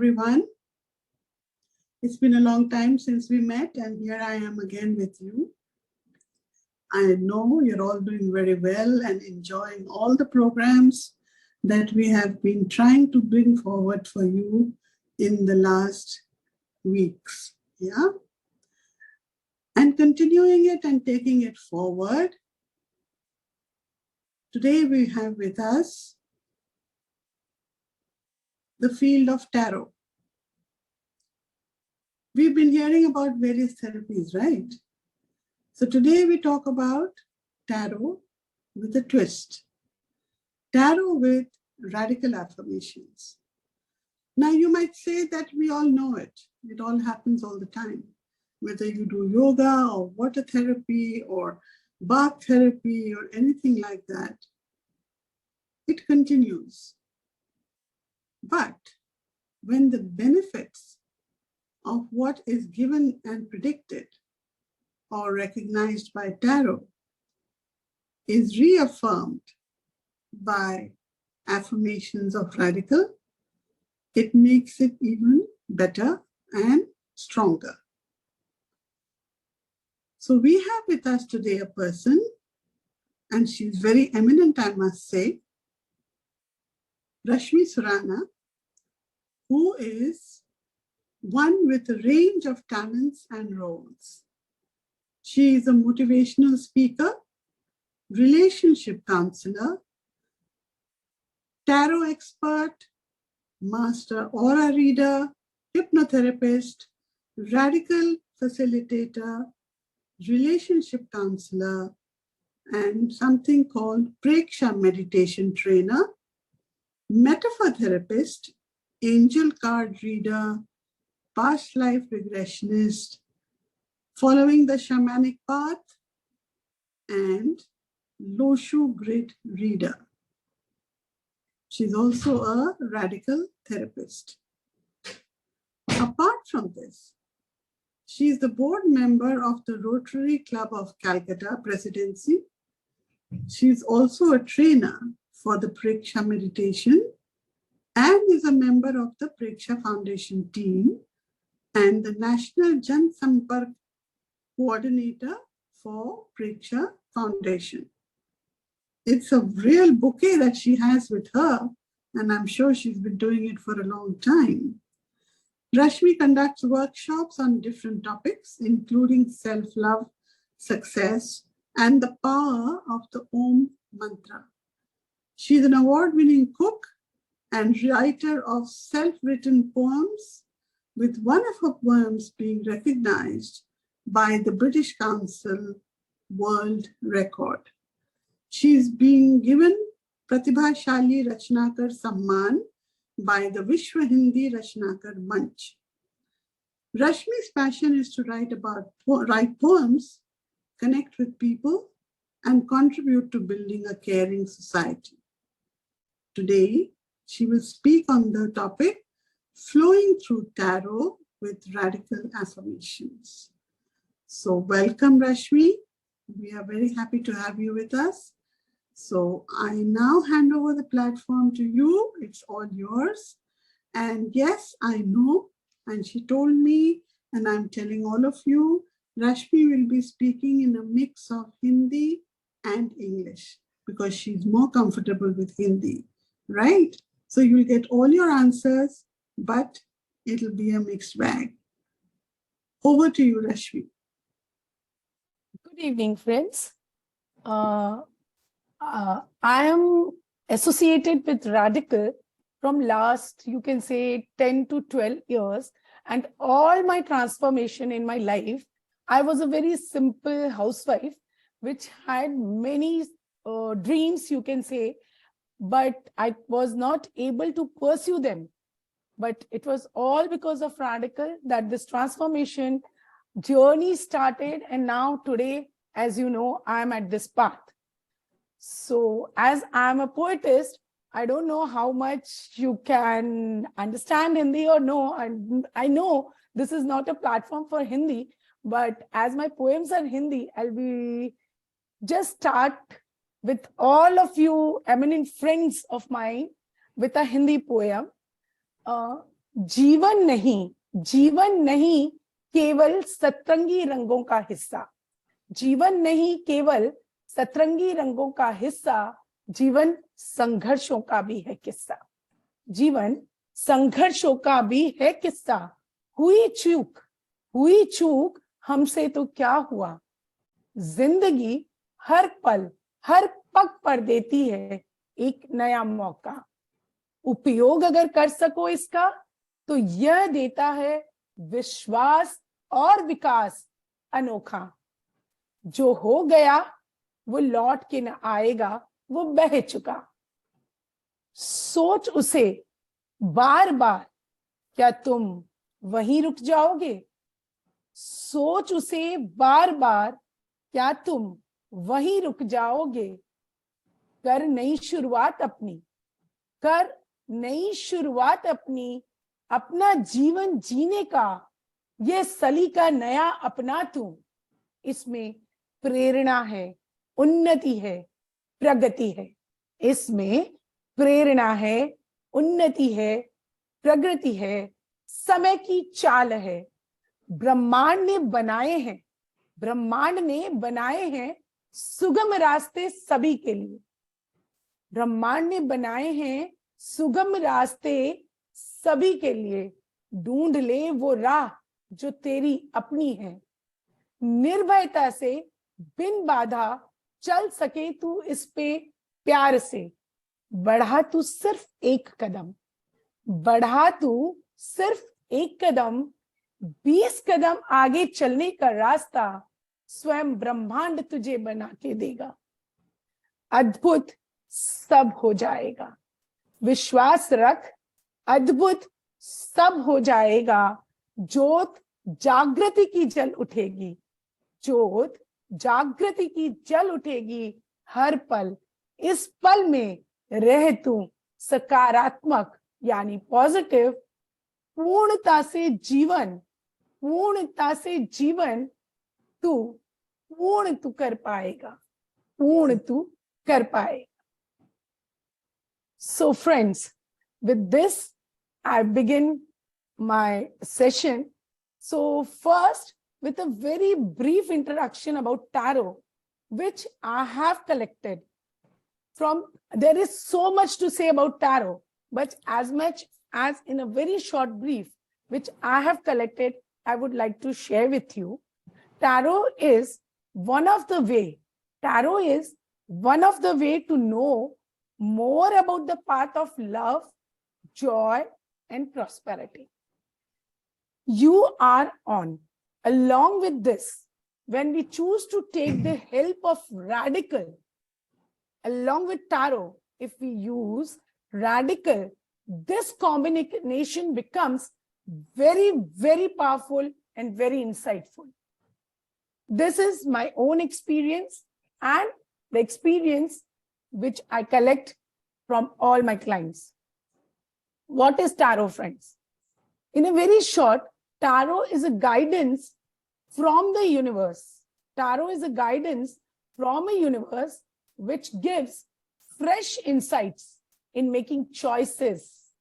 everyone. It's been a long time since we met, and here I am again with you. I know you're all doing very well and enjoying all the programs that we have been trying to bring forward for you in the last weeks. Yeah? And continuing it and taking it forward. Today we have with us the field of tarot. We've been hearing about various therapies, right? So today we talk about tarot with a twist. Tarot with radical affirmations. Now you might say that we all know it. It all happens all the time. Whether you do yoga or water therapy or bath therapy or anything like that, it continues. But when the benefits of what is given and predicted or recognized by tarot is reaffirmed by affirmations of Redikall, it makes it even better and stronger. So we have with us today a person, and she's very eminent, I must say, Rashmi Surana, who is one with a range of talents and roles. She is a motivational speaker, relationship counselor, tarot expert, master aura reader, hypnotherapist, radical facilitator, relationship counselor, and something called Preksha meditation trainer, metaphor therapist, angel card reader, past life regressionist, following the shamanic path, and Loshu grid reader. She's also a radical therapist. Apart from this, she is the board member of the Rotary Club of Calcutta Presidency. She is also a trainer for the Preksha meditation and is a member of the Preksha Foundation team and the National Jan Sampark coordinator for Preksha Foundation. It's a real bouquet that she has with her, and I'm sure she's been doing it for a long time. Rashmi conducts workshops on different topics, including self-love, success, and the power of the Om mantra. She's an award-winning cook and writer of self-written poems, with one of her poems being recognized by the British Council World Record. She is being given Pratibhashali Rachnakar Samman by the Vishwa Hindi Rachnakar Manch. Rashmi's passion is to write poems, connect with people, and contribute to building a caring society. Today, she will speak on the topic, Flowing Through Tarot with Radical Affirmations. So welcome, Rashmi. We are very happy to have you with us. So I now hand over the platform to you. It's all yours. And yes, I know, and she told me, and I'm telling all of you, Rashmi will be speaking in a mix of Hindi and English because she's more comfortable with Hindi, right? So you'll get all your answers, but it'll be a mixed bag. Over to you, Rashmi. Good evening, friends. I am associated with Redikall from last, you can say, 10 to 12 years. And all my transformation in my life, I was a very simple housewife, which had many dreams, you can say, but I was not able to pursue them. But it was all because of Redikall that this transformation journey started, and now today, as you know, I'm at this path. So as I'm a poetess, I don't know how much you can understand Hindi or no, and I know this is not a platform for Hindi, but as my poems are Hindi, I'll be just start with all of you eminent friends of mine with a Hindi poem. जीवन नहीं केवल सतरंगी रंगों का हिस्सा, जीवन नहीं केवल सतरंगी रंगों का हिस्सा, जीवन संघर्षों का भी है किस्सा, जीवन संघर्षों का भी है किस्सा। हुई चूक हमसे तो क्या हुआ, जिंदगी हर पल हर पग पर देती है एक नया मौका। उपयोग अगर कर सको इसका तो यह देता है विश्वास और विकास अनोखा। जो हो गया वो लौट के न आएगा, वो बह चुका। सोच उसे बार बार, क्या तुम वहीं रुक जाओगे? सोच उसे बार बार, क्या तुम वहीं रुक जाओगे? कर नई शुरुआत अपनी, कर नई शुरुआत अपनी, अपना जीवन जीने का ये सलीका नया अपना तू। इसमें प्रेरणा है, उन्नति है, प्रगति है। इसमें प्रेरणा है, उन्नति है, प्रगति है, समय की चाल है। ब्रह्मांड ने बनाए हैं, ब्रह्मांड ने बनाए हैं सुगम रास्ते सभी के लिए। ब्रह्मांड ने बनाए हैं सुगम रास्ते सभी के लिए। ढूंढ ले वो राह जो तेरी अपनी है। निर्भयता से बिन बाधा चल सके तू इस पे प्यार से। बढ़ा तू सिर्फ एक कदम, बढ़ा तू सिर्फ एक कदम, 20 कदम आगे चलने का रास्ता स्वयं ब्रह्मांड तुझे बना के देगा। अद्भुत सब हो जाएगा, विश्वास रख, अद्भुत सब हो जाएगा। ज्योत जागृति की जल उठेगी, ज्योत जागृति की जल उठेगी हर पल। इस पल में रह तू सकारात्मक यानी पॉजिटिव। पूर्णता से जीवन, पूर्णता से जीवन तू पूर्ण तू कर पाएगा, पूर्ण तू कर पाएगा। So friends, with this I begin my session. So first, with a very brief introduction about tarot, which I have collected from, there is so much to say about tarot, but as much as in a very short brief, which I have collected, I would like to share with you. Tarot is one of the way, tarot is one of the way to know more about the path of love, joy, and prosperity. You are on. Along with this, when we choose to take the help of Redikall, along with tarot, if we use Redikall, this combination becomes very, very powerful and very insightful. This is my own experience and the experience which I collect from all my clients. What is tarot, friends? In a very short, tarot is a guidance from the universe. Tarot is a guidance from a universe which gives fresh insights in making choices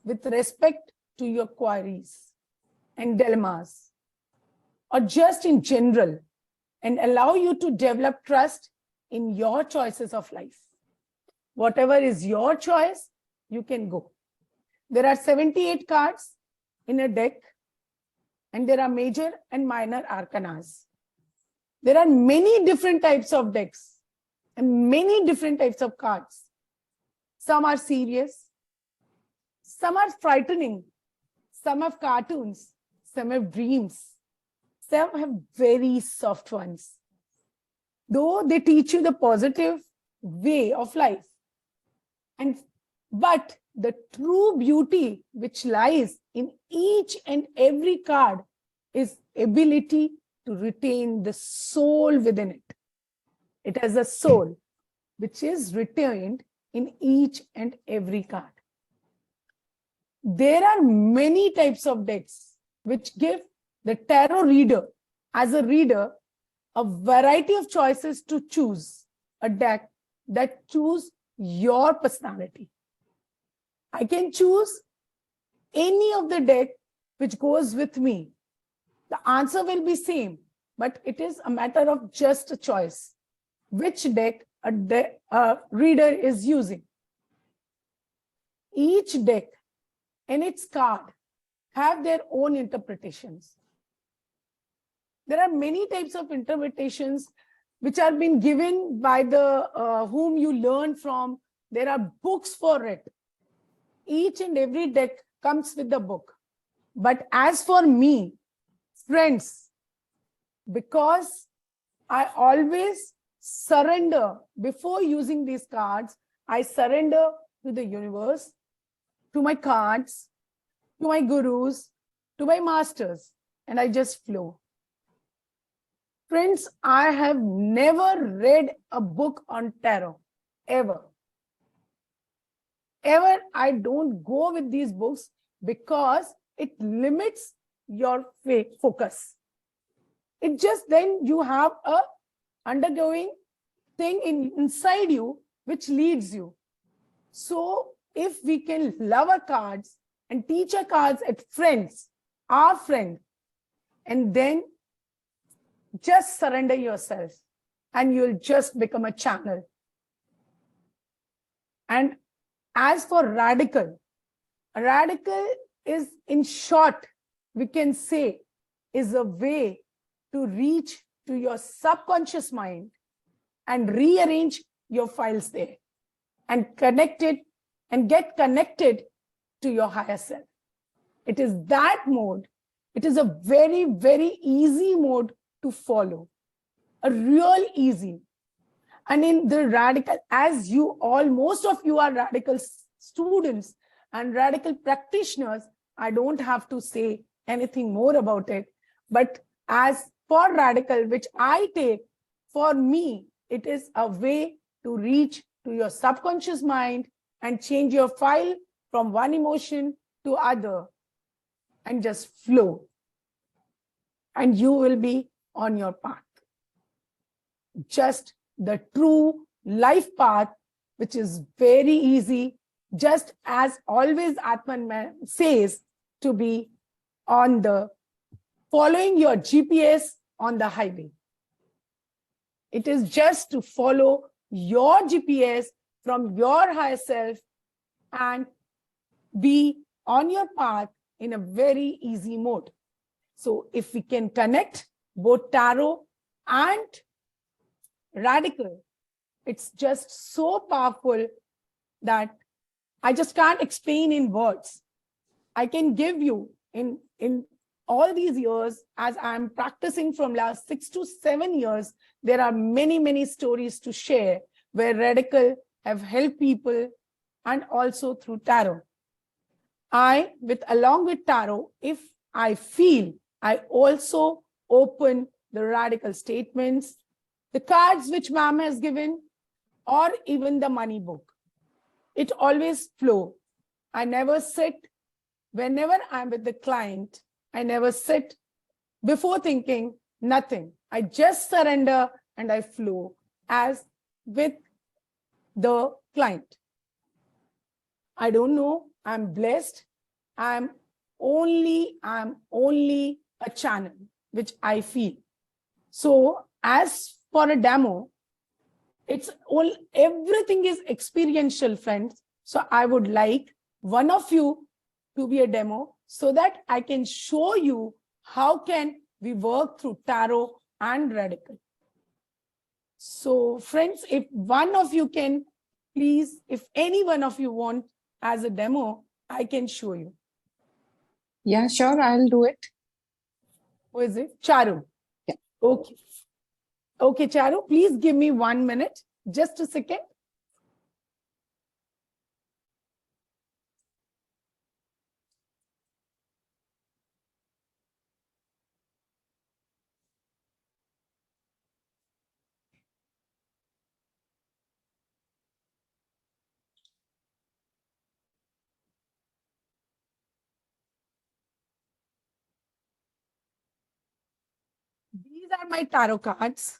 with respect to your queries and dilemmas, or just in general, and allow you to develop trust in your choices of life. Whatever is your choice, you can go. There are 78 cards in a deck, and there are major and minor arcanas. There are many different types of decks and many different types of cards. Some are serious, some are frightening, some have cartoons, some have dreams, some have very soft ones. Though they teach you the positive way of life. But the true beauty which lies in each and every card is ability to retain the soul within it. It has a soul which is retained in each and every card. There are many types of decks which give the tarot reader, as a reader, a variety of choices to choose a deck that choose your personality. I can choose any of the deck which goes with me. The answer will be same, but it is a matter of just a choice. Which deck a reader is using. Each deck and its card have their own interpretations. There are many types of interpretations which are being given by the whom you learn from. There are books for it. Each and every deck comes with the book. But as for me, friends, because I always surrender before using these cards, I surrender to the universe, to my cards, to my gurus, to my masters, and I just flow. Friends, I have never read a book on tarot, ever. Ever, I don't go with these books because it limits your focus. It just then you have a undergoing thing inside you which leads you. So if we can love our cards and teach our cards at friends, our friend, and then just surrender yourself and you'll just become a channel. And as for Redikall, Redikall is, in short, we can say, is a way to reach to your subconscious mind and rearrange your files there and connect it and get connected to your higher self. It is that mode. It is a very, very easy mode to follow, a real easy. And in the Redikall, as you all, most of you are Redikall students and Redikall practitioners, I don't have to say anything more about it. But as for Redikall, which I take, for me, it is a way to reach to your subconscious mind and change your file from one emotion to other and just flow. And you will be on your path. Just the true life path, which is very easy, just as always Aatmn says, to be on the following your GPS on the highway. It is just to follow your GPS from your higher self and be on your path in a very easy mode. So if we can connect both tarot and Redikall, it's just so powerful that I just can't explain in words. I can give you in all these years, as I'm practicing from last 6 to 7 years, there are many, many stories to share where Redikall have helped people and also through tarot. Along with tarot, if I feel, I also open the Redikall statements, the cards which ma'am has given, or even the money book. It always flow. I never sit, whenever I'm with the client, I never sit before thinking nothing. I just surrender and I flow as with the client. I don't know, I'm blessed. I'm only a channel, which I feel. So as for a demo, it's all, everything is experiential, friends. So I would like one of you to be a demo so that I can show you how can we work through tarot and Redikall. So friends, if one of you can, please, if any one of you want as a demo, I can show you. Yeah, sure, I'll do it. Who is it? Charu. Yeah. Okay. Okay, Charu, please give me 1 minute, just a second. These are my tarot cards,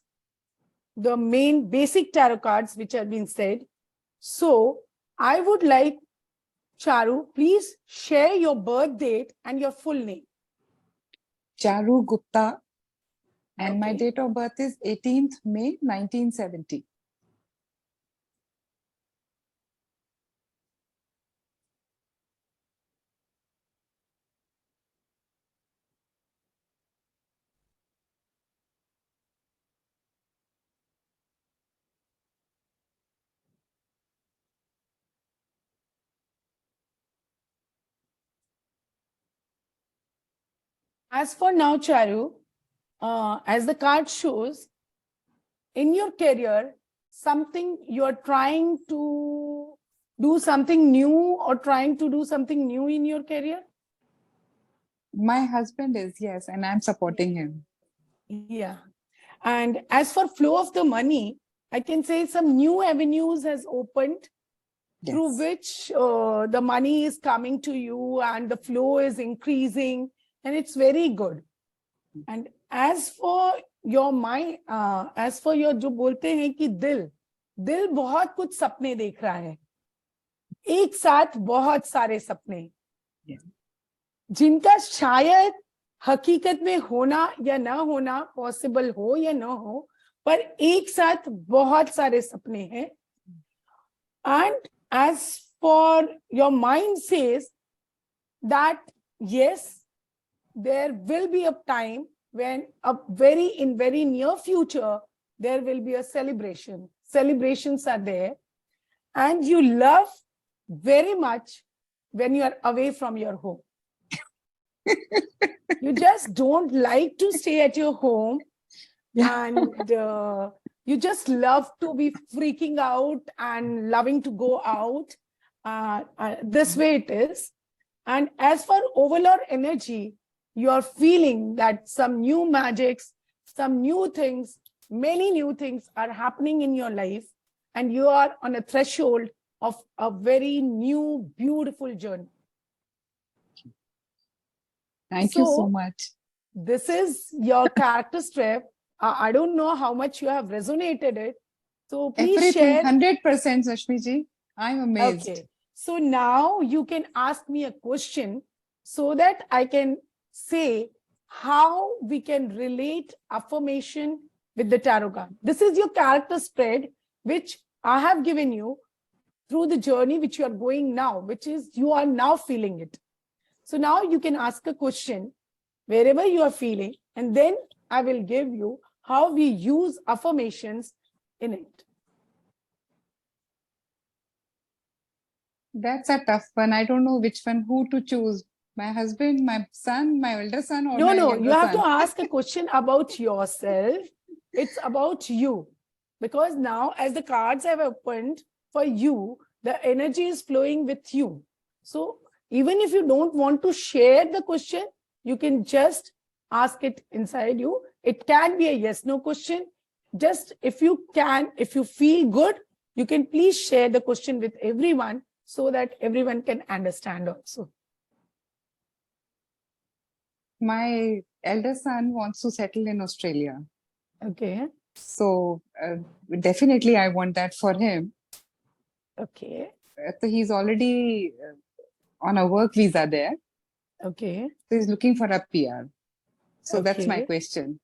the main basic tarot cards which have been said. So I would like Charu, please share your birth date and your full name. Charu Gupta, and my Okay. date of birth is 18th May 1970. As for now, Charu, as the card shows, in your career, something you're trying to do something new or trying to do something new in your career? My husband is, yes, and I'm supporting him. Yeah. And as for flow of the money, I can say some new avenues has opened through Yes. which the money is coming to you and the flow is increasing, and it's very good. And as for your mind, as for your जो बोलते हैं कि दिल बहुत कुछ सपने देख रहा है, एक साथ बहुत सारे सपने, Yeah. जिनका शायद हकीकत में होना या ना होना पॉसिबल हो या ना हो, पर एक साथ बहुत सारे सपने हैं. And as for your mind says that yes, there will be a time when in very near future there will be a celebration. Celebrations are there, and you love very much when you are away from your home. You just don't like to stay at your home, and you just love to be freaking out and loving to go out. This way it is. And as for overall energy, you are feeling that some new magics, some new things, many new things are happening in your life, and you are on a threshold of a very new, beautiful journey. Thank you so much. This is your character strip. I don't know how much you have resonated it. So please Everything, share. 100%, Rashmi ji. I'm amazed. Okay. So now you can ask me a question so that I can say how we can relate affirmation with the tarot card. This is your character spread, which I have given you through the journey which you are going now, which is you are now feeling it. So now you can ask a question wherever you are feeling, and then I will give you how we use affirmations in it. That's a tough one. I don't know which one, who to choose. My husband, my son, my elder son, or No, my no, younger you have son? to ask a question about yourself. It's about you. Because now, as the cards have opened for you, the energy is flowing with you. So even if you don't want to share the question, you can just ask it inside you. It can be a yes, no question. Just if you can, if you feel good, you can please share the question with everyone so that everyone can understand also. My elder son wants to settle in Australia. Okay. So definitely I want that for him. Okay. So he's already on a work visa there. Okay. So he's looking for a PR. So that's my Okay. question.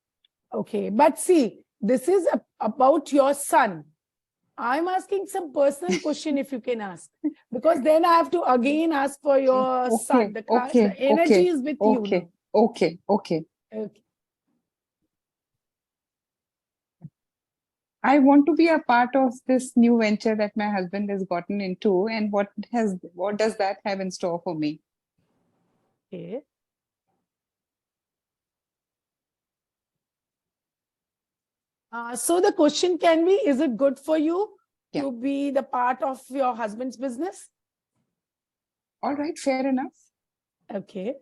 Okay. But see, this is about your son. I'm asking some personal question if you can ask. Because then I have to again ask for your son. The energy is with you now. Okay. Okay. I want to be a part of this new venture that my husband has gotten into, and what does that have in store for me? Okay. So the question can be, is it good for you to be the part of your husband's business? All right, fair enough. Okay.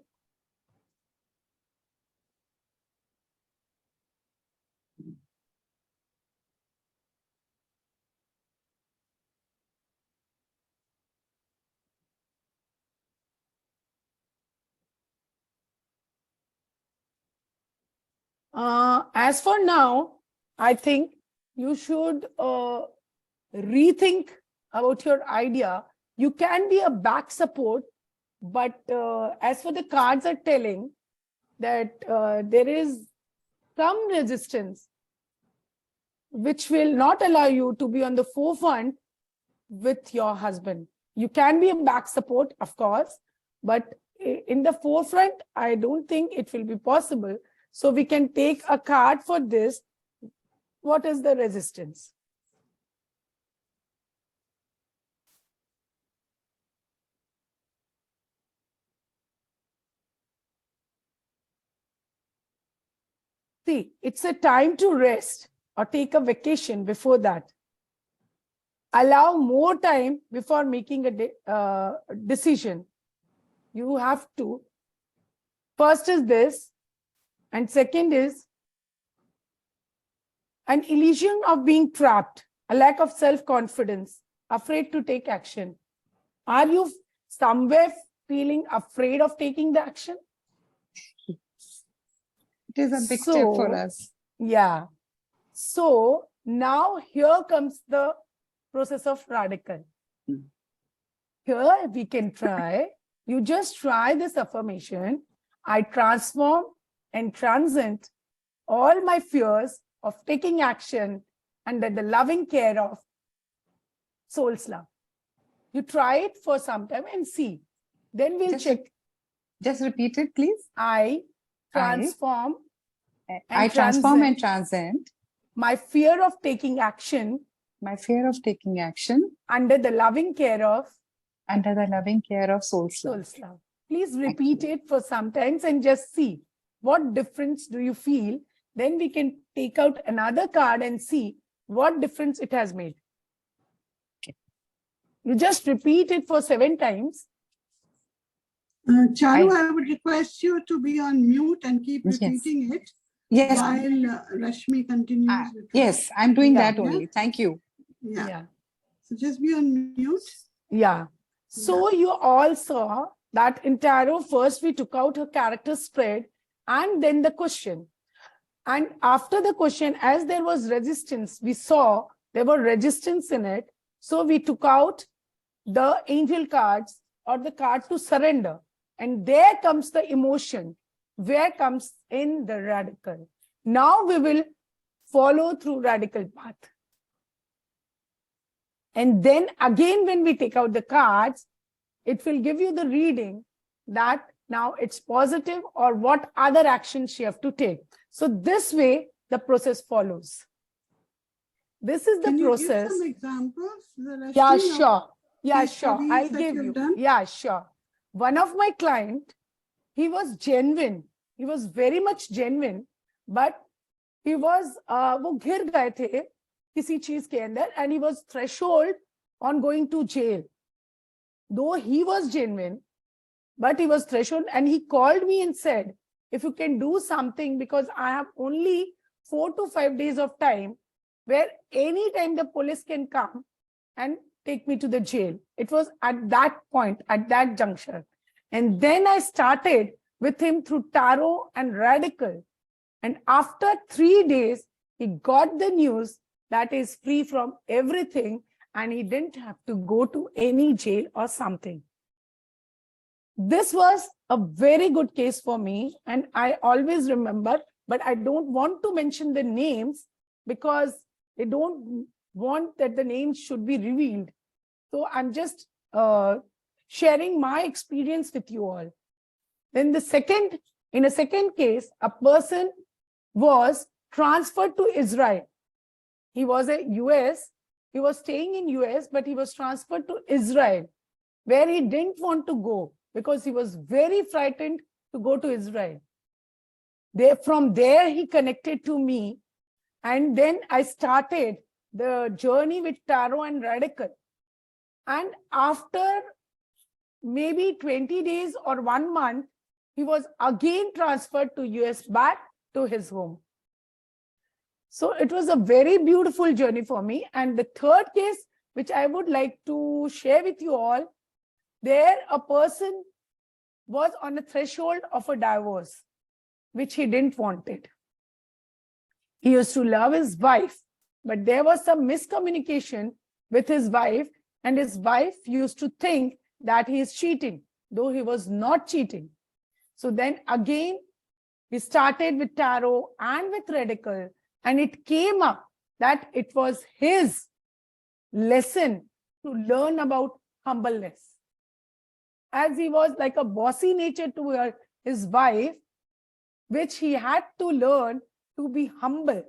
As for now, I think you should rethink about your idea. You can be a back support, but as for the cards are telling that there is some resistance which will not allow you to be on the forefront with your husband. You can be a back support, of course, but in the forefront, I don't think it will be possible. So we can take a card for this. What is the resistance? See, it's a time to rest or take a vacation before that. Allow more time before making a decision. You have to. First is this, and second is an illusion of being trapped, a lack of self-confidence, afraid to take action. Are you somewhere feeling afraid of taking the action? It is a big step for us. Yeah. So now here comes the process of Redikall. Here we can try. You just try this affirmation. I transform and transcend all my fears of taking action under the loving care of soul's love. You try it for some time and see. Then we'll check. Just repeat it, please. I transform and transcend my fear of taking action under the loving care of soul's love. Please repeat it for some times and just see what difference do you feel. Then we can take out another card and see what difference it has made. Okay. You just repeat it for 7 times. Charu, I would request you to be on mute and keep repeating it. Yes. While Rashmi continues. Yes, I'm doing that only. Thank you. Yeah. So just be on mute. Yeah. So you all saw that in tarot, first we took out her character spread and then the question. And after the question, as there was resistance, we saw there were resistance in it. So we took out the angel cards or the card to surrender. And there comes the emotion. Where comes in the Redikall? Now we will follow through Redikall path. And then again, when we take out the cards, it will give you the reading that now it's positive or what other actions she have to take. So this way, the process follows. This is the process. Can you give some examples? Yeah, sure. Yeah, sure. I'll give you. Yeah, sure. One of my clients, he was genuine. He was very much genuine, but he was, वो घिर गए थे किसी चीज के अंदर, and he was threshold on going to jail. Though he was genuine, but he was threshold, and he called me and said, if you can do something, because I have only 4 to 5 days of time where anytime the police can come and take me to the jail. It was at that point, at that juncture. And then I started with him through tarot and Redikall. And after 3 days, he got the news that is free from everything and he didn't have to go to any jail or something. This was a very good case for me, and I always remember, but I don't want to mention the names because they don't want that the names should be revealed. So I'm just sharing my experience with you all. Then in a second case, a person was transferred to Israel. He was a US, he was staying in US, but he was transferred to Israel, where he didn't want to go because he was very frightened to go to Israel. From there, he connected to me. And then I started the journey with tarot and Redikall. And after maybe 20 days or 1 month, he was again transferred to US back to his home. So it was a very beautiful journey for me. And the third case, which I would like to share with you all, there a person was on the threshold of a divorce, which he didn't want it. He used to love his wife, but there was some miscommunication with his wife and his wife used to think that he is cheating, though he was not cheating. So then again, we started with tarot and with Redikall, and it came up that it was his lesson to learn about humbleness. As he was like a bossy nature to his wife, which he had to learn to be humble.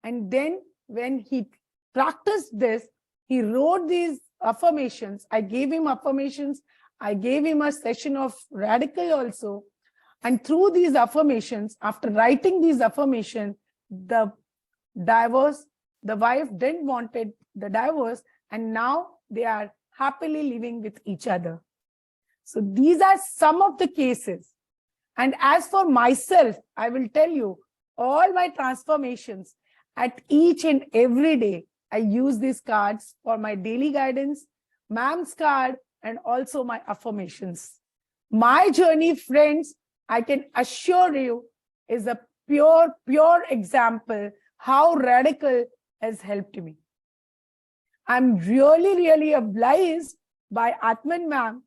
And then when he practiced this, he wrote these affirmations. I gave him affirmations. I gave him a session of Redikall also. And through these affirmations, after writing these affirmations, the divorce, the wife didn't wanted the divorce, and now they are happily living with each other. So these are some of the cases. And as for myself, I will tell you, all my transformations, at each and every day, I use these cards for my daily guidance, ma'am's card, and also my affirmations. My journey, friends, I can assure you, is a pure example how Redikall has helped me. I'm really obliged by Aatmn ma'am,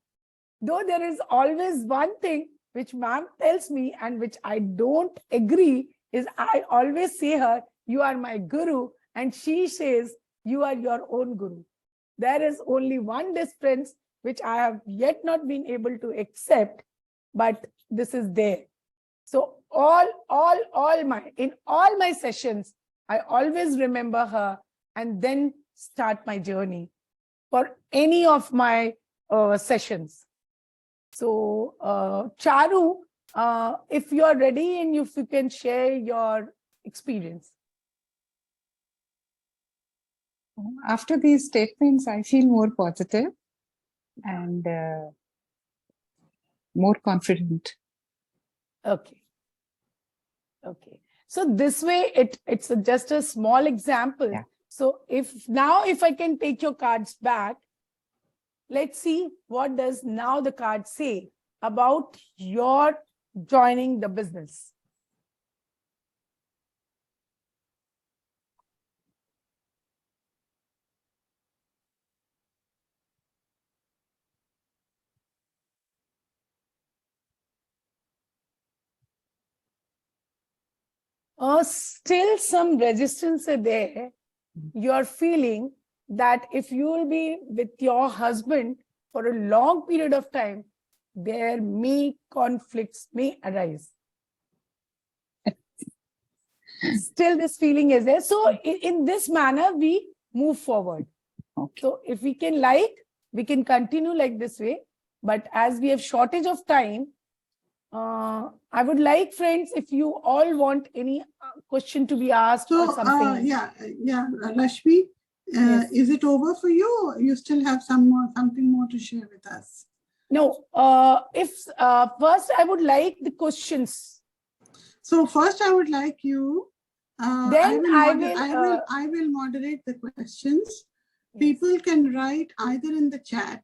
though there is always one thing which ma'am tells me and which I don't agree, is I always say her, you are my guru, and she says, you are your own guru. There is only one difference which I have yet not been able to accept, but this is there. So in all my sessions, I always remember her and then start my journey for any of my sessions. So Charu, if you are ready and if you can share your experience. After these statements, I feel more positive and more confident. Okay. So this way, it's just a small example. Yeah. So if I can take your cards back, let's see what does now the card say about your joining the business. Still some resistance are there. You're feeling that if you will be with your husband for a long period of time, there may conflicts may arise. Still this feeling is there. So in this manner, we move forward. Okay. So if we can continue like this way. But as we have shortage of time, I would like, friends, if you all want any question to be asked or something. Rashmi, Yes. is it over for you? Or you still have something more to share with us? No, first I would like the questions. So first I would like you, Then I will moderate the questions. People can write either in the chat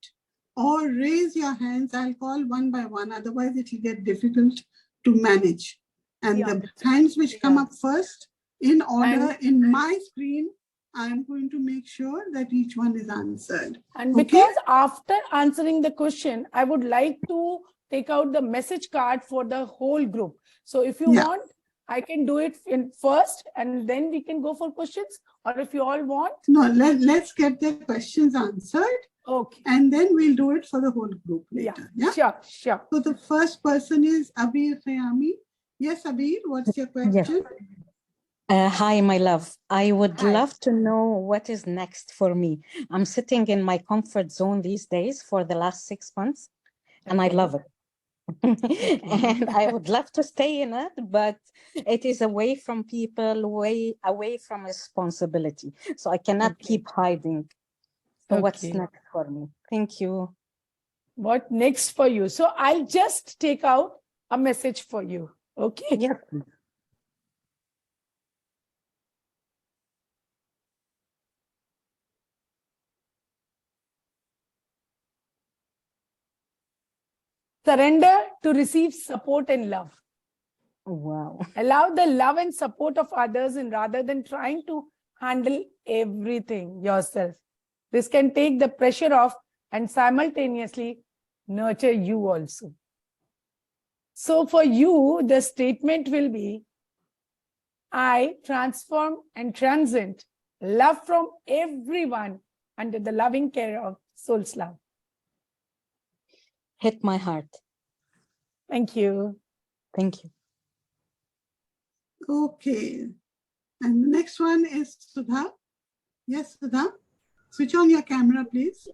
or raise your hands. I'll call one by one, otherwise it will get difficult to manage. And the hands which come up first in order in my screen, I'm going to make sure that each one is answered. And because after answering the question, I would like to take out the message card for the whole group. So if you want, I can do it in first and then we can go for questions. Or if you all want. No, let's get the questions answered. Okay. And then we'll do it for the whole group later. Yeah? Sure. So the first person is Abir Khayami. Yes, Abir, what's your question? Hi, my love. I would love to know what is next for me. I'm sitting in my comfort zone these days for the last 6 months, and I love it. And I would love to stay in it, but it is away from people, way away from responsibility. So I cannot keep hiding. So what's next for me? Thank you. What next for you? So I'll just take out a message for you. Okay. Yes. Surrender to receive support and love. Wow. Allow the love and support of others, and rather than trying to handle everything yourself. This can take the pressure off and simultaneously nurture you also. So for you, the statement will be, I transform and transcend love from everyone under the loving care of Soul's Love. Hit my heart. Thank you. Thank you. Okay. And the next one is Sudha. Yes, Sudha. Switch on your camera, please.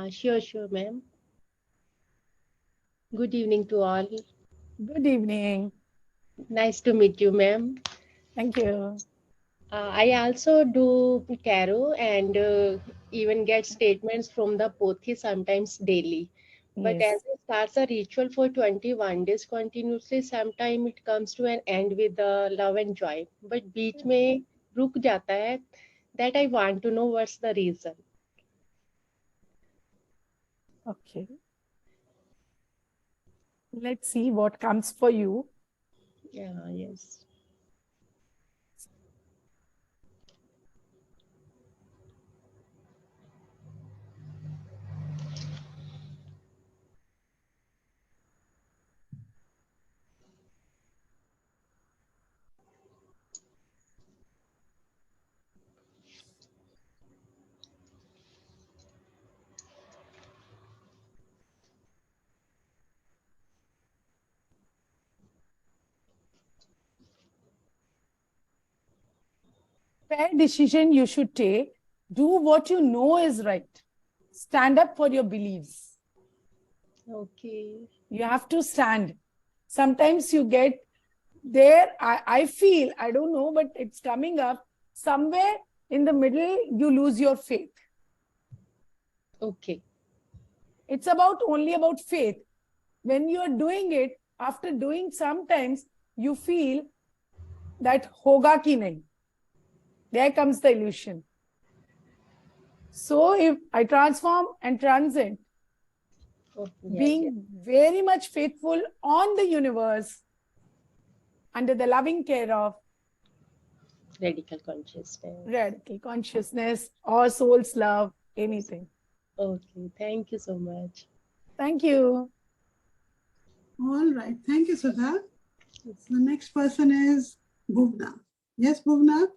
Sure, ma'am. Good evening to all. Good evening. Nice to meet you, ma'am. Thank you. I also do tarot and even get statements from the Pothi sometimes daily. But Yes. as it starts a ritual for 21 days continuously, sometime it comes to an end with love and joy. But बीच में रुक जाता है. That I want to know what's the reason. Okay. Let's see what comes for you. Yeah, yes. Fair decision you should take. Do what you know is right. Stand up for your beliefs. Okay. You have to stand. Sometimes you get there, I feel, I don't know, but it's coming up. Somewhere in the middle, you lose your faith. Okay. It's only about faith. When you are doing it, after doing sometimes, you feel that hoga ki nahi. There comes the illusion. So if I transform and transcend, Oh, yes, being very much faithful on the universe, under the loving care of Radical consciousness. radical consciousness or soul's love, anything. Okay, thank you so much. Thank you. All right. Thank you, Sudha. The next person is Bhuvna. Yes, Bhuvna?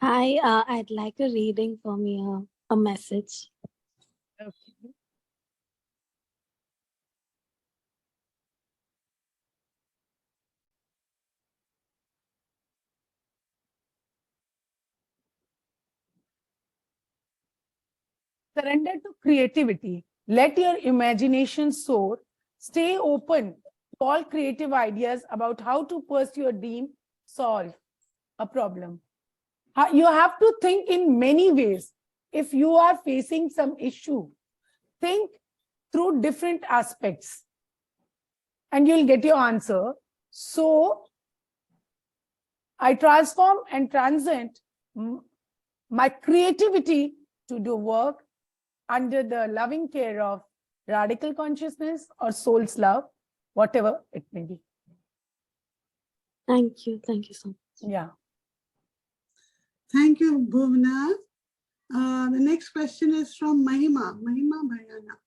Hi, I'd like a reading from you, a message. Okay. Surrender to creativity. Let your imagination soar. Stay open to all creative ideas about how to pursue a dream, solve a problem. You have to think in many ways. If you are facing some issue, think through different aspects and you'll get your answer. So I transform and transcend my creativity to do work under the loving care of radical consciousness or soul's love, whatever it may be. Thank you. Thank you so much. Yeah. Thank you, Bhuvna. The next question is from Mahima. Mahima Bhayana.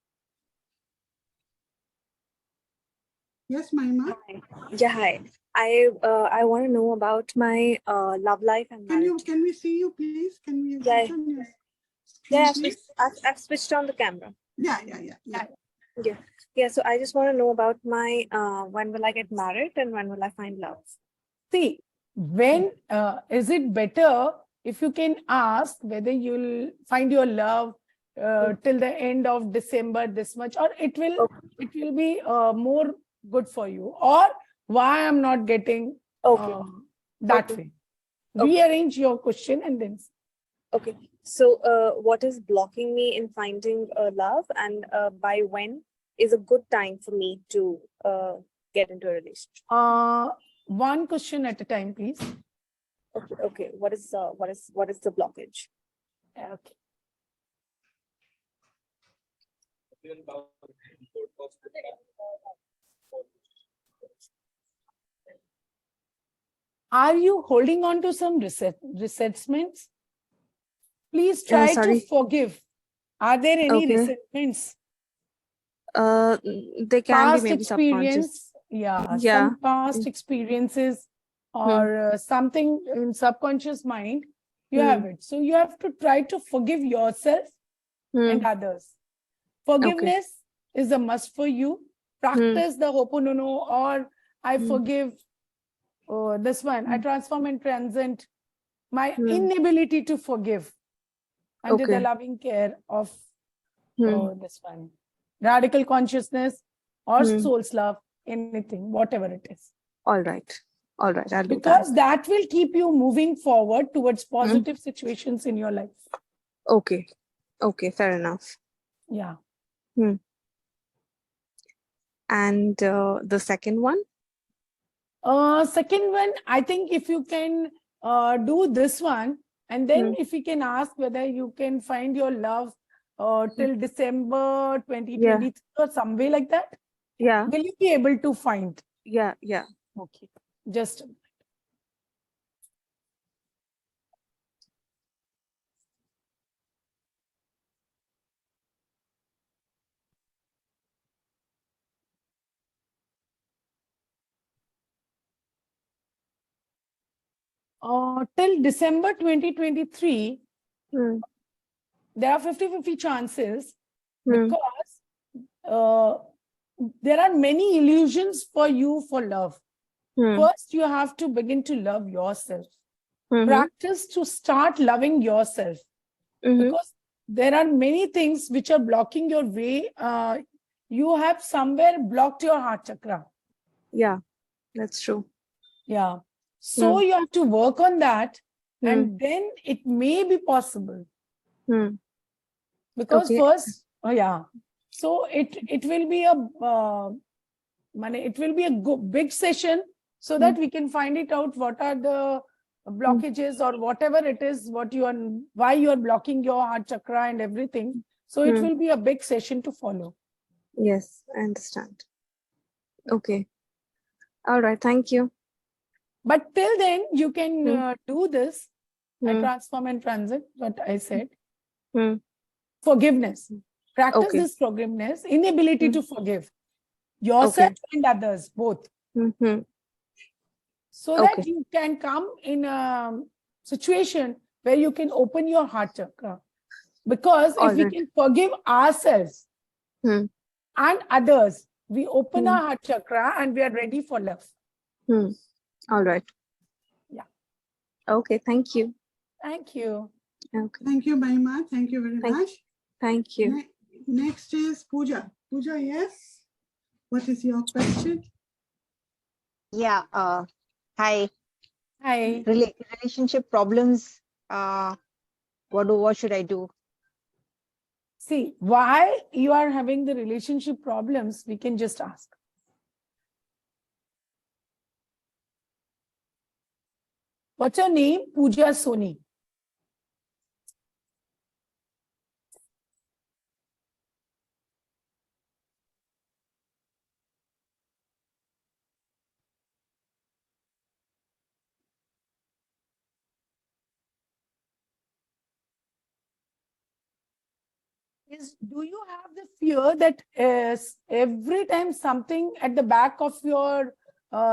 Yes, Mahima. Hi. Yeah, hi. I want to know about my love life and marriage. Can we see you, please? Can we Yeah. switch on your Yeah, screen, please? I've switched on the camera. Yeah. Yeah. So I just want to know about my when will I get married and when will I find love? See, when is it better if you can ask whether you'll find your love till the end of December this much, or it will be more good for you, or why I'm not getting that way. Rearrange your question and then. Okay. So what is blocking me in finding love, and by when is a good time for me to get into a relationship? One question at a time, please. Okay. What is the blockage? Okay. Are you holding on to some resentments? Please try to sorry. forgive. Are there any Okay. resentments? They can be Past maybe subconscious. experience, yeah, Yeah. some past experiences or something in subconscious mind, you have it. So you have to try to forgive yourself and others. Forgiveness is a must for you. Practice the Ho'oponopono, or I forgive this one. I transform and transcend my inability to forgive under the loving care of this one. Radical consciousness or soul's love, anything, whatever it is. All right. All right. I'll do Because that. that will keep you moving forward towards positive situations in your life. Okay. Okay. Fair enough. Yeah. And the second one? Second one, I think if you can do this one, and then if you can ask whether you can find your love till December 2023 or some way like that. Yeah. Will you be able to find? Yeah. Yeah. Okay. Just a minute. Till December 2023, there are 50-50 chances because there are many illusions for you for love. First, you have to begin to love yourself. Practice to start loving yourself. Because there are many things which are blocking your way. You have somewhere blocked your heart chakra. Yeah, that's true. Yeah. So you have to work on that, and then it may be possible. Because first, so it will be a big session, so that we can find it out what are the blockages or whatever it is, why you are blocking your heart chakra and everything. So it will be a big session to follow. Yes, I understand. Okay. All right. Thank you. But till then, you can do this. I transform and transit, what I said. Forgiveness. Practice this forgiveness, inability to forgive yourself and others, both. So that you can come in a situation where you can open your heart chakra. Because if we can forgive ourselves and others, we open our heart chakra and we are ready for love. All right. Yeah. Okay. Thank you. Thank you. Okay. Thank you, Mahima. Thank you very much. Thank you. Next is Pooja. Pooja, yes. What is your question? Yeah. Hi. Hi. Relationship problems. What should I do? See, why you are having the relationship problems, we can just ask. What's your name? Pooja Soni. Do you have the fear that every time something at the back of your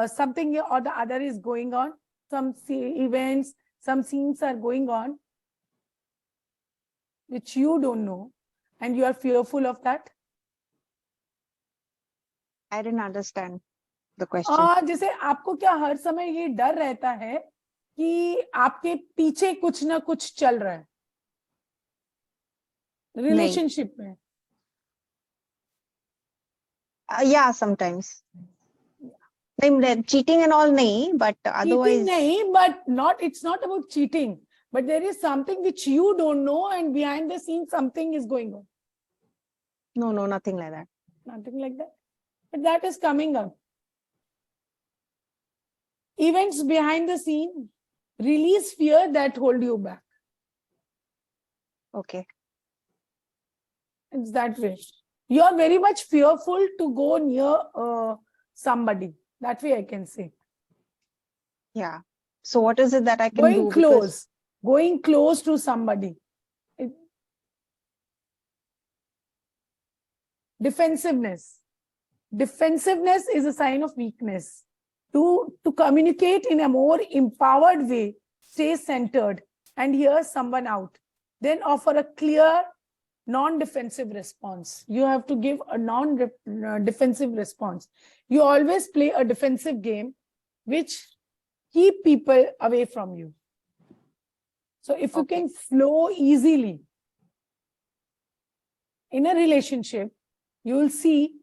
something or the other is going on, some events, some scenes are going on, which you don't know, and you are fearful of that? I didn't understand the question. जैसे आपको क्या हर समय ये डर रहता है कि आपके पीछे कुछ ना कुछ चल रहा है relationship में? Yeah, sometimes. Cheating and all, nahi, but otherwise. Cheating nahi, but it's not about cheating. But there is something which you don't know, and behind the scenes something is going on. No, nothing like that. Nothing like that. But that is coming up. Events behind the scene release fear that hold you back. Okay. It's that way. You are very much fearful to go near somebody. That way I can say. Yeah. So what is it that I can do? Going close to somebody. Defensiveness. Defensiveness is a sign of weakness. To communicate in a more empowered way, stay centered and hear someone out. Then offer a clear, non-defensive response. You have to give a non-defensive response. You always play a defensive game, which keep people away from you. So if you can flow easily in a relationship, you will see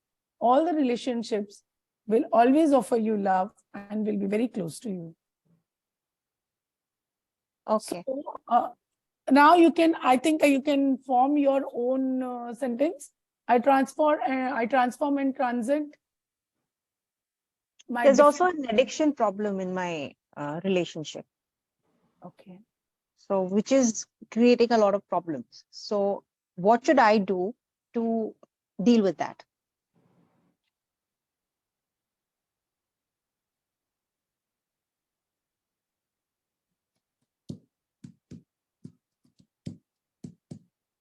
all the relationships will always offer you love and will be very close to you. Okay. So, now you can, I think you can form your own sentence. I transform and transit. There's also an addiction problem in my relationship. Okay. So, which is creating a lot of problems. So, what should I do to deal with that?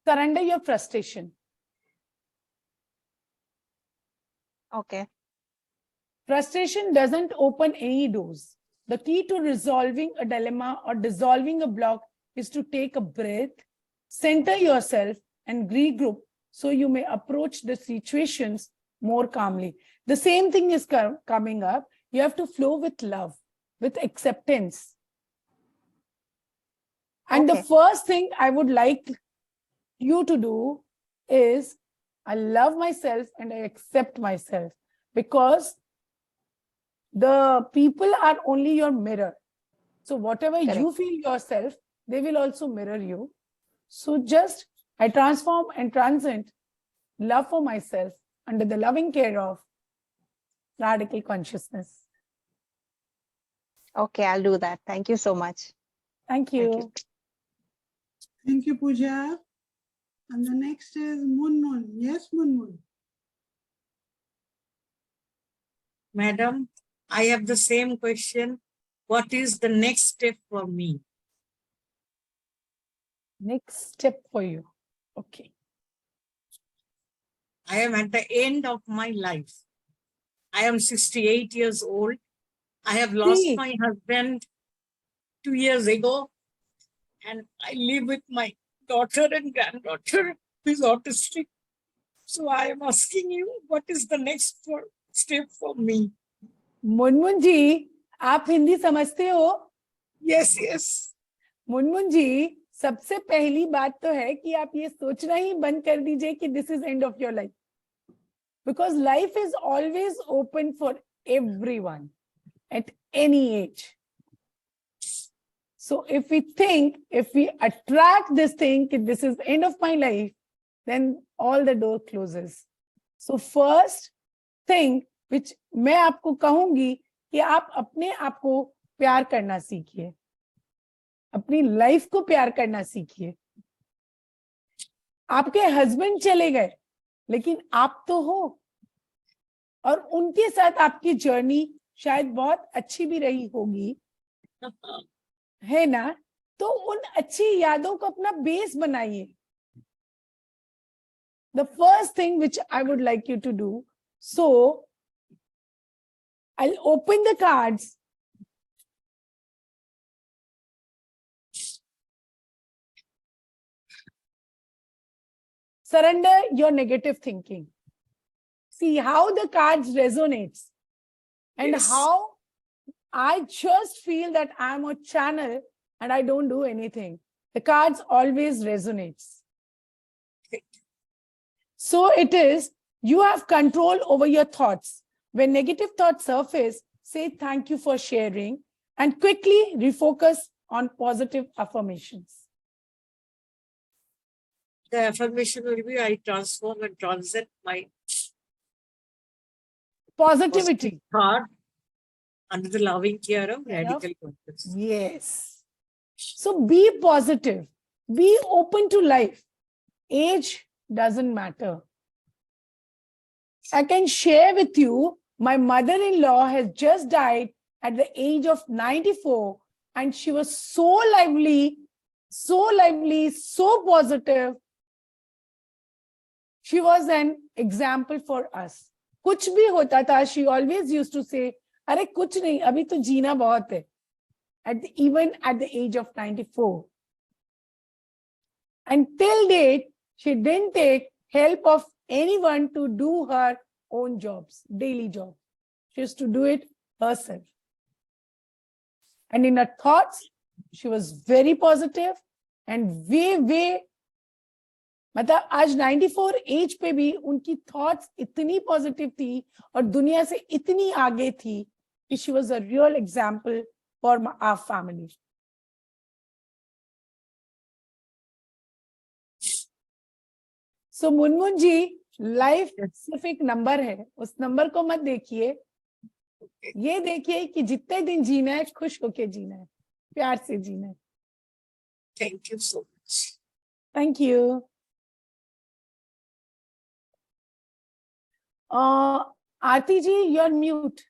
Surrender your frustration. Okay. Frustration doesn't open any doors. The key to resolving a dilemma or dissolving a block is to take a breath, center yourself, and regroup so you may approach the situations more calmly. The same thing is coming up. You have to flow with love, with acceptance. And the first thing I would like you to do is, I love myself and I accept myself, because the people are only your mirror. So whatever you feel yourself, they will also mirror you. So just, I transform and transcend love for myself under the loving care of radical consciousness. Okay, I'll do that. Thank you so much. Thank you. Thank you, Pooja. And the next is Munmun. Yes, Munmun. Madam, I have the same question. What is the next step for me? Next step for you. Okay. I am at the end of my life. I am 68 years old. I have lost my husband 2 years ago, and I live with my daughter and granddaughter who is autistic. So I am asking you, what is the next step for me? Munmun जी, आप हिंदी समझते हो? Yes, yes. Munmun जी, सबसे पहली बात तो है कि आप ये सोचना ही बंद कर दीजिए कि this is end of your life. Because life is always open for everyone at any age. So if we think, if we attract this thing, this is end of my life, then all the door closes. So first thing which मैं आपको कहूंगी कि आप अपने आप को प्यार करना सीखिए, अपनी लाइफ को प्यार करना सीखिए. आपके हस्बैंड चले गए, लेकिन आप तो हो, और उनके साथ आपकी जर्नी शायद बहुत अच्छी भी रही होगी, है ना? तो उन अच्छी यादों को अपना बेस बनाइए. The first thing which I would like you to do, so I'll open the cards. Surrender your negative thinking. See how the cards resonates, and how I just feel that I'm a channel and I don't do anything. The cards always resonates. So it is, you have control over your thoughts. When negative thoughts surface, say thank you for sharing and quickly refocus on positive affirmations. The affirmation will be, I transform and transcend my positivity heart under the loving care of radical consciousness. Yes. So be positive, be open to life. Age doesn't matter. I can share with you, my mother-in-law has just died at the age of 94, and she was so lively, so positive. She was an example for us. कुछ भी होता था, she always used to say, अरे कुछ नहीं, अभी तो जीना बहुत है. Even at the age of 94. And till date, she didn't take help of anyone to do her own jobs, daily jobs. She used to do it herself. And in her thoughts, she was very positive and way मतलब आज 94 as पे भी उनकी thoughts इतनी positive थी और दुनिया से इतनी आगे थी कि she was a real example for our family. So Munmun ji, life सिर्फ एक नंबर है, उस नंबर को मत देखिए, ये देखिए कि जितने दिन जीना है खुश होके जीना है, प्यार से जीना है. Thank you so much. Thank you. Aarti ji, you're mute.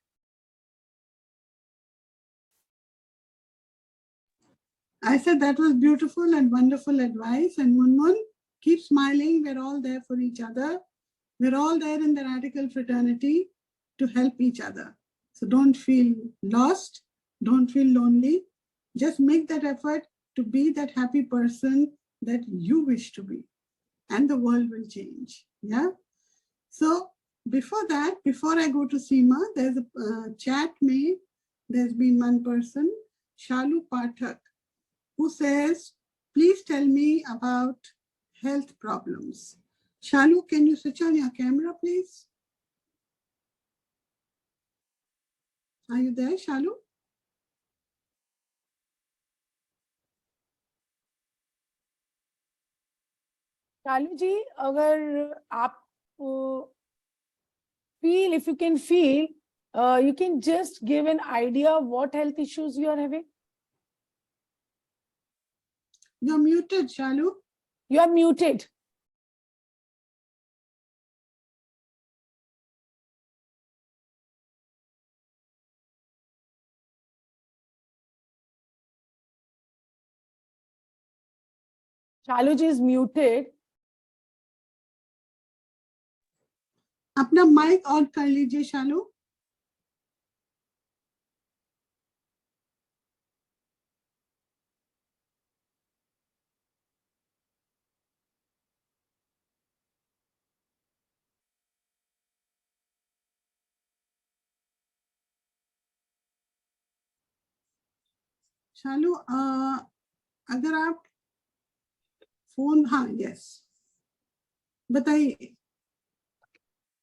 I said that was beautiful and wonderful advice. And Munmun, keep smiling. We're all there for each other. We're all there in the Redikall fraternity to help each other. So don't feel lost. Don't feel lonely. Just make that effort to be that happy person that you wish to be. And the world will change. Yeah. So before that, before I go to Seema, there's a chat made. There's been one person, Shalu Pathak, who says, please tell me about health problems. Shalu, can you switch on your camera, please? Are you there, Shalu? शालू जी, अगर आप feel, if you can feel, you can just give an idea of what health issues you are having. You're muted, Shalu. You are muted. Shalu ji is muted. अपना mic on कर लीजिए, शालू. शालू, अगर आप phone, हाँ, yes, बताइए.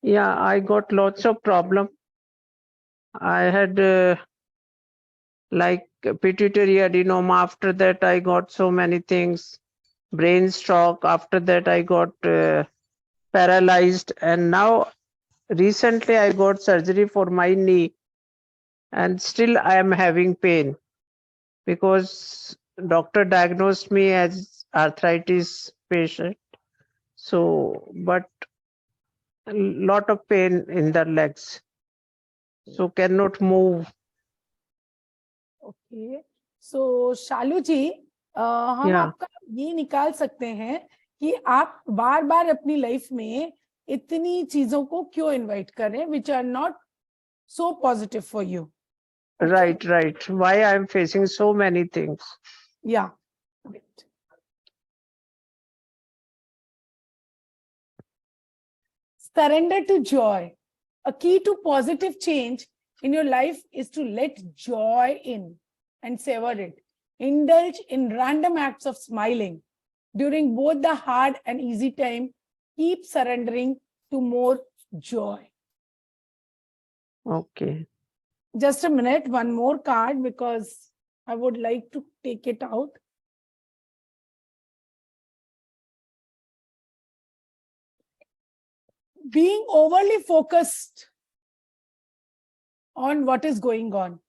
Yeah, I got lots of problem. I had like pituitary adenoma. After that, I got so many things. Brain stroke. After that, I got paralyzed. And now, recently, I got surgery for my knee. And still, I am having pain because doctor diagnosed me as arthritis patient. So, but a lot of pain in the legs. So cannot move. Okay. So शालू जी, हम आपका ये निकाल सकते हैं कि आप बार बार अपनी life में इतनी चीजों को क्यों इनवाइट कर रहे हैं, which are not so positive for you. Right, right. Why I am facing so many things. Yeah. Surrender to joy. A key to positive change in your life is to let joy in and savor it. Indulge in random acts of smiling. During both the hard and easy time, keep surrendering to more joy. Okay. Just a minute, one more card because I would like to take it out. Being overly focused on what is going on.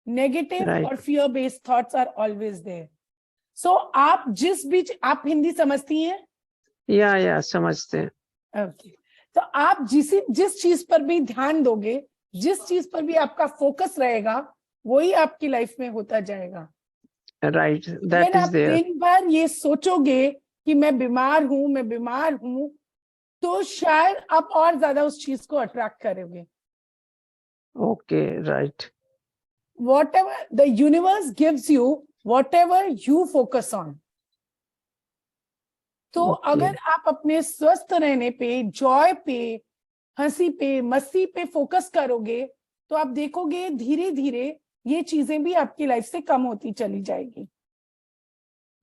Negative or fear-based thoughts are always there. So, आप जिस बीच आप हिंदी समझती हैं? Yeah, समझते हैं. Okay. तो आप जिस चीज पर भी ध्यान दोगे, जिस चीज पर भी आपका फोकस रहेगा, वही आपकी लाइफ में होता जाएगा. Right, that is there. दिन भर ये सोचोगे कि मैं बीमार हूं, तो शायद आप और ज्यादा उस चीज को अट्रैक्ट करोगे. Okay, right. Whatever the universe gives you, whatever you focus on. तो अगर आप अपने स्वस्थ रहने पे, जॉय पे, हंसी पे, मस्ती पे फोकस करोगे, तो आप देखोगे धीरे धीरे ये चीजें भी आपकी लाइफ से कम होती चली जाएगी.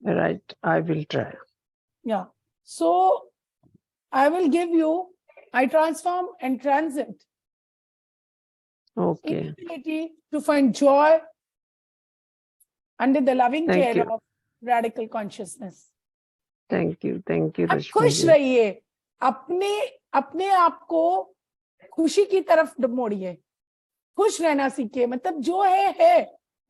Right, I will try. Yeah. So I will give you, I transform and transit. Okay. Inability to find joy under the loving Thank care you. of radical consciousness. Thank you, आप Rashmi खुश ji. रहिए, अपने आप को खुशी की तरफ मोड़िए, खुश रहना सीखिए. मतलब जो है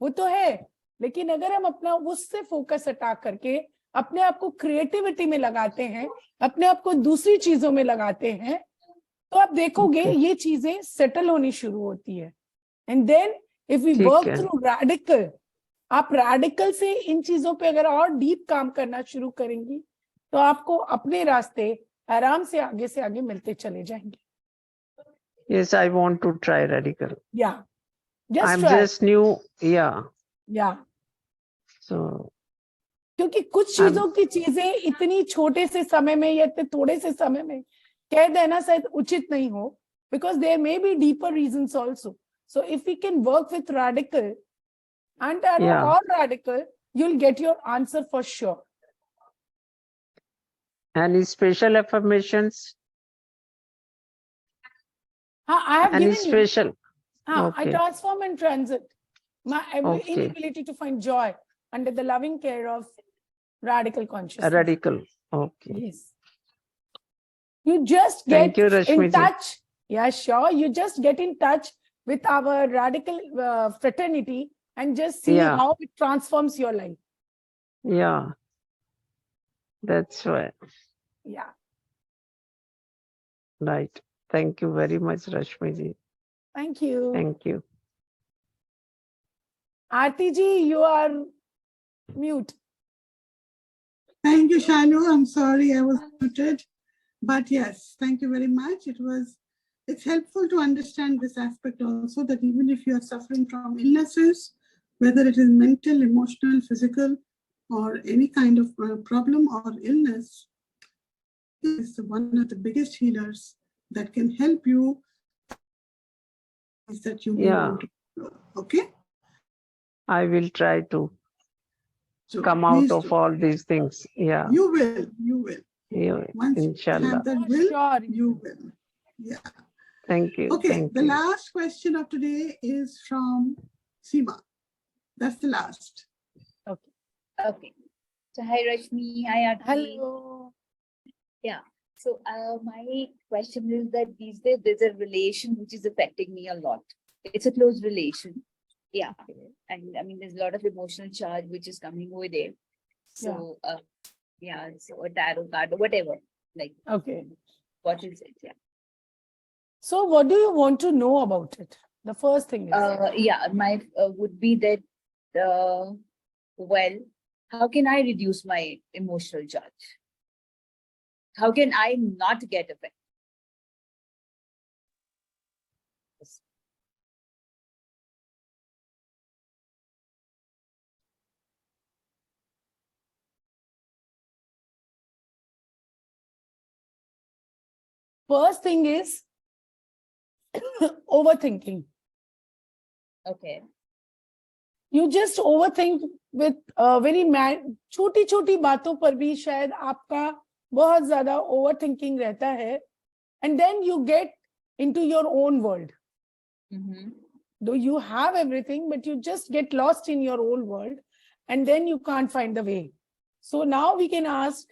वो तो है, लेकिन अगर हम अपना उससे फोकस हटा करके अपने आप को क्रिएटिविटी में लगाते हैं, अपने आप को दूसरी चीजों में लगाते हैं, तो आप देखोगे ये चीजें सेटल होनी शुरू होती है. And then if we work through radical, आप रैडिकल से इन चीजों पे अगर और डीप काम करना शुरू करेंगी, तो आपको अपने रास्ते आराम से आगे मिलते चले जाएंगे. Yes, I want to try Redikall. Yeah, just I'm try. just new. Yeah. Yeah. So. क्योंकि कुछ चीजों की चीजें इतनी छोटे से समय में या इतने थोड़े से समय में कह देना शायद उचित नहीं हो, because there may be deeper reasons also. So if we can work with radical and all radical, you'll get your answer for sure. Any special affirmations? I have Any given special? you. I transform and transit. My inability to find joy under the loving care of radical consciousness. Redikall. Okay. Yes. You just get in touch. Yeah, sure. You just get in touch with our radical fraternity and just see how it transforms your life. Yeah. That's right. Yeah. Right. Thank you very much, Rashmi ji. Thank you. Thank you. Aarti ji, you are mute. Thank you, Shalu. I'm sorry I was muted. But yes, thank you very much. It's helpful to understand this aspect also, that even if you are suffering from illnesses, whether it is mental, emotional, physical, or any kind of problem or illness, is one of the biggest healers that can help you. Is that you may want to know. Okay? I will try to come out of all these things. Yeah. You will. Yeah, once inshallah. you have that will, you will. Yeah. Thank you. Okay, the last question of today is from Seema. That's the last. Okay. So hi Rashmi, hi Aatmn. Hello. Yeah. So my question is that these days there's a relation which is affecting me a lot. It's a close relation. Yeah. And I mean there's a lot of emotional charge which is coming over there. So so a tarot card or whatever. Like what is it? Yeah. So what do you want to know about it? The first thing is my would be that well, how can I reduce my emotional charge? How can I not get affected? First thing is overthinking. Okay. You just overthink with very छोटी बातों पर भी शायद आपका बहुत ज्यादा overthinking रहता है, and then you get into your own world. Though you have everything, but you just get lost in your own world, and then you can't find the way. So now we can ask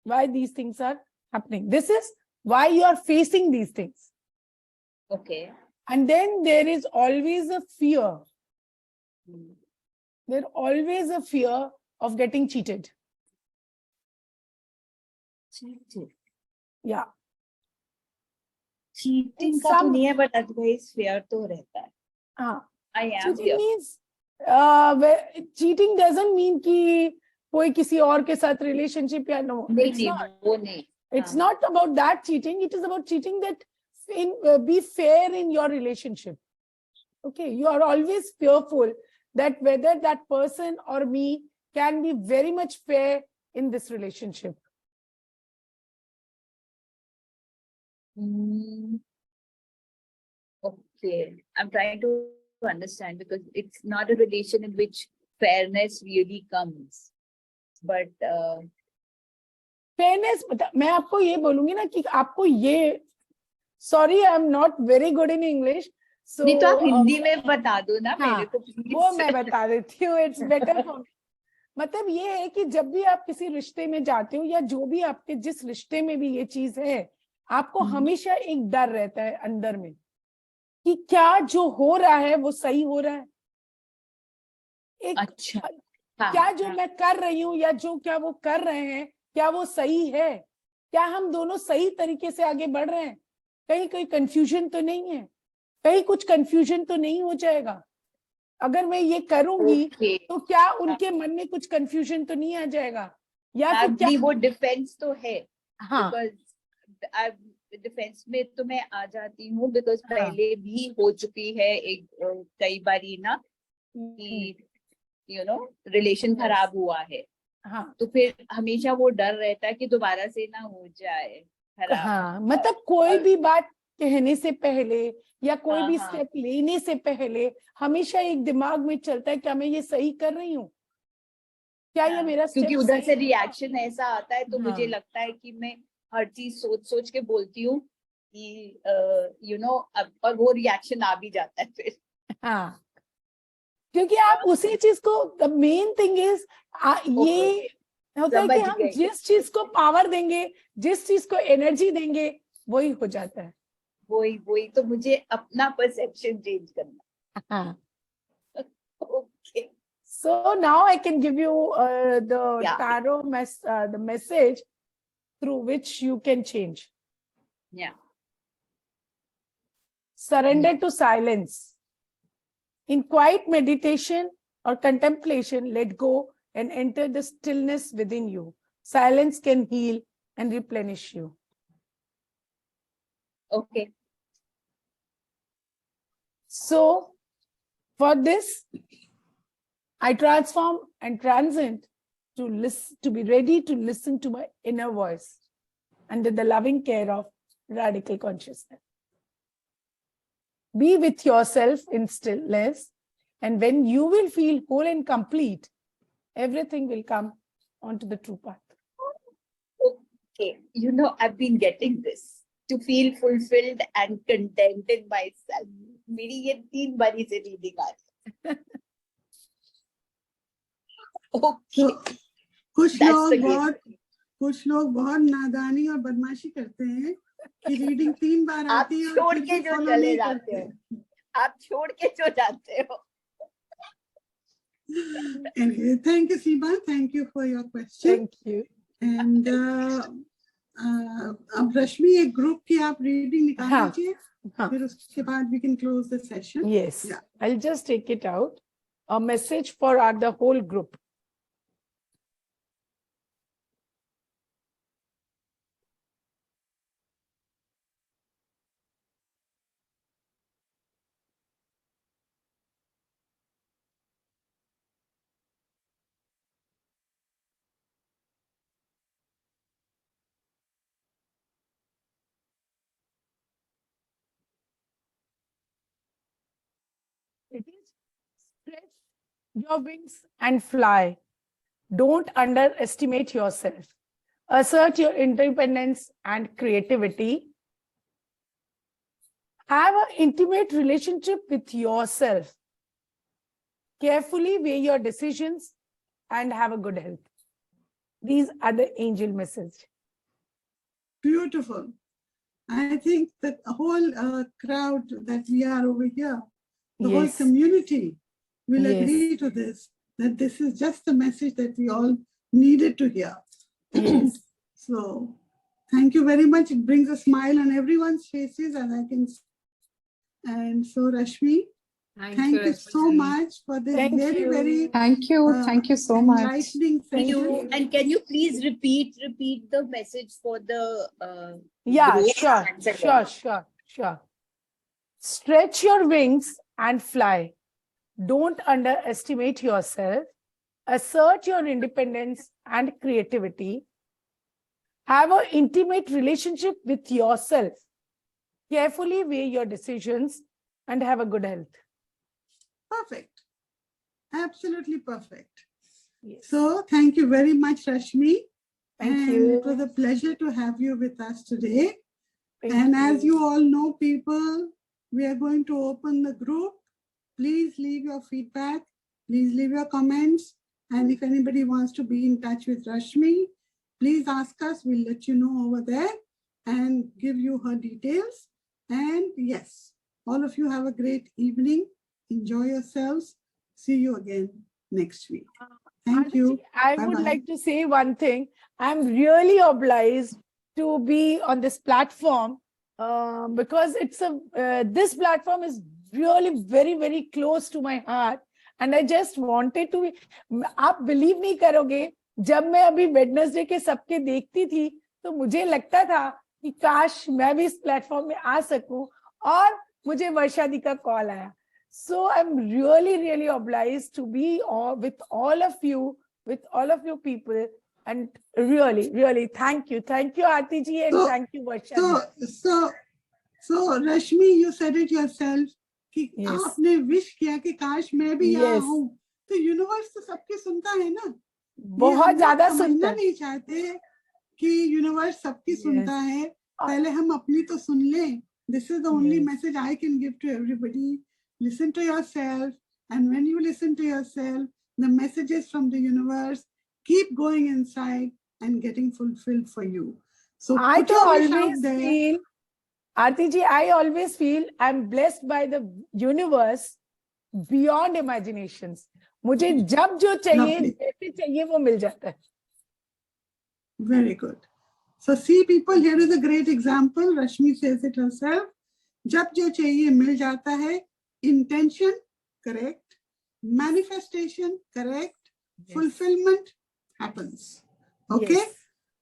why these things are happening. This is why you are facing these things. Okay. And then there is always a fear. There's always a fear of getting cheated. Cheated. Yeah. Cheating का तो नहीं है, but otherwise fear तो रहता है. I am cheating means cheating doesn't mean कि कोई किसी और के साथ relationship या no. नहीं, वो नहीं. It's not about that cheating. It is about cheating that be fair in your relationship. Okay, you are always fearful that whether that person or me can be very much fair in this relationship. Okay, I'm trying to understand because it's not a relation in which fairness really comes. But fairness, मैं आपको ये बोलूंगी ना कि आपको ये, sorry, I'm not very good in English. So नहीं तो आप हिंदी में बता दो ना मेरे को please. वो मैं बता देती हूँ. It's better for me. मतलब ये है कि जब भी आप किसी रिश्ते में जाते हो या जो भी आपके जिस रिश्ते में भी ये चीज है, आपको हमेशा एक डर रहता है अंदर में कि क्या जो हो रहा है वो सही हो रहा है. एक अच्छा, क्या जो मैं कर रही हूँ या जो क्या वो कर रहे हैं, क्या वो सही है, क्या हम दोनों सही तरीके से आगे बढ़ रहे हैं, कहीं कोई कंफ्यूजन तो नहीं है, कहीं कुछ कंफ्यूजन तो नहीं हो जाएगा. अगर मैं ये करूंगी तो क्या उनके मन में कुछ कंफ्यूजन तो नहीं आ जाएगा, या फिर क्या वो डिफेंस तो है. हाँ, डिफेंस में तो मैं आ जाती हूँ बिकॉज पहले भी हो चुकी है एक कई बारी ना कि यू नो रिलेशन खराब हुआ है. हाँ, तो फिर हमेशा वो डर रहता है कि दोबारा से ना हो जाए खराब. हाँ, मतलब कोई भी बात कहने से पहले या कोई भी स्टेप लेने से पहले हमेशा एक दिमाग में चलता है क्या मैं ये सही कर रही हूँ, क्या ये मेरा स्टेप. क्योंकि उधर से रिएक्शन ऐसा आता है तो मुझे लगता है कि मैं हर चीज सोच सोच के बोलती हूँ कि यू नो और वो रिएक्शन आ भी जाता है फिर. हाँ, क्योंकि आप उसी चीज को, द मेन थिंग इज ये होता है कि हम जिस चीज को पावर देंगे, जिस चीज को एनर्जी देंगे, वही हो जाता है. वही तो मुझे अपना परसेप्शन चेंज करना. हाँ. Okay. So now I can give you the tarot the message through which you can change. Yeah. Surrender to silence. In quiet meditation or contemplation, let go and enter the stillness within you. Silence can heal and replenish you. Okay. So, for this, I transform and transcend to be ready to listen to my inner voice under the loving care of radical consciousness. Be with yourself in stillness, and when you will feel whole and complete, everything will come onto the true path. Okay, you know, I've been getting this, to feel fulfilled and content in myself. मेरी ये 3 बारी से reading आ रही है. Okay. कुछ लोग बहुत नादानी और बदमाशी करते हैं कि रीडिंग 3 बार आती है और फिर भी फॉलो नहीं करते. आप छोड़ के जो जाते हो. Anyway, thank you, Siba. Thank you for your question. Thank you. And अब रश्मि एक ग्रुप की आप रीडिंग निकाल दीजिए. फिर उसके बाद we can close the session. Yes. Yeah. I'll just take it out. A message for the whole group. It is stretch your wings and fly. Don't underestimate yourself. Assert your independence and creativity. Have an intimate relationship with yourself. Carefully weigh your decisions and have a good health. These are the angel messages. Beautiful. I think that the whole crowd that we are over here, the whole community will agree to this, that this is just the message that we all needed to hear. Yes. So, thank you very much. It brings a smile on everyone's faces, and I can. And so, Rashmi, Thank you so much for this Thank very, you. very Thank you so much. enlightening Thank session. you. And can you please repeat the message for the Yeah, group? sure. Stretch your wings and fly. Don't underestimate yourself. Assert your independence and creativity. Have an intimate relationship with yourself. Carefully weigh your decisions and have a good health. Perfect. Absolutely perfect. Yes. So thank you very much, Rashmi. Thank you. It was a pleasure to have you with us today. Thank as you all know, people, we are going to open the group. Please leave your feedback. Please leave your comments. And if anybody wants to be in touch with Rashmi, please ask us. We'll let you know over there and give you her details. And yes, all of you have a great evening. Enjoy yourselves. See you again next week. Thank you. I would like to say one thing. I'm really obliged to be on this platform because it's this platform is really very, very close to my heart. And I just wanted to be, आप believe नहीं करोगे, जब मैं अभी Wednesday के सबके देखती थी, तो मुझे लगता था कि काश मैं भी इस प्लेटफॉर्म में आ सकूं, और मुझे वर्षा दी का कॉल आया. So I'm really, really obliged to be with all of you people, and really, really thank you, Aarti ji, and thank you, Varsha. So Rashmi, you said it yourself कि आपने wish किया कि काश मैं भी यहाँ हूँ, तो universe तो सबकी सुनता है ना. बहुत ज़्यादा सुनता है. नहीं चाहते कि universe सबकी सुनता है. पहले हम अपनी तो सुन लें. This is the only message I can give to everybody. Listen to yourself, and when you listen to yourself, the messages from the universe keep going inside and getting fulfilled for you. So I always feel, Aarti ji, I always feel I'm blessed by the universe beyond imaginations. मुझे जब जो चाहिए, जैसे चाहिए वो मिल जाता है. Very good. So see people, here is a great example. Rashmi says it herself. जब जो चाहिए मिल जाता है. Intention, correct. Manifestation, correct. Fulfillment happens. Okay.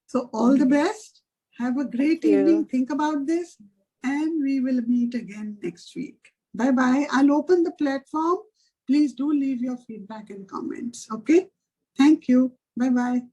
So all the best. Have a great evening. Think about this, and we will meet again next week. Bye-bye. I'll open the platform. Please do leave your feedback and comments. Okay. Thank you. Bye-bye.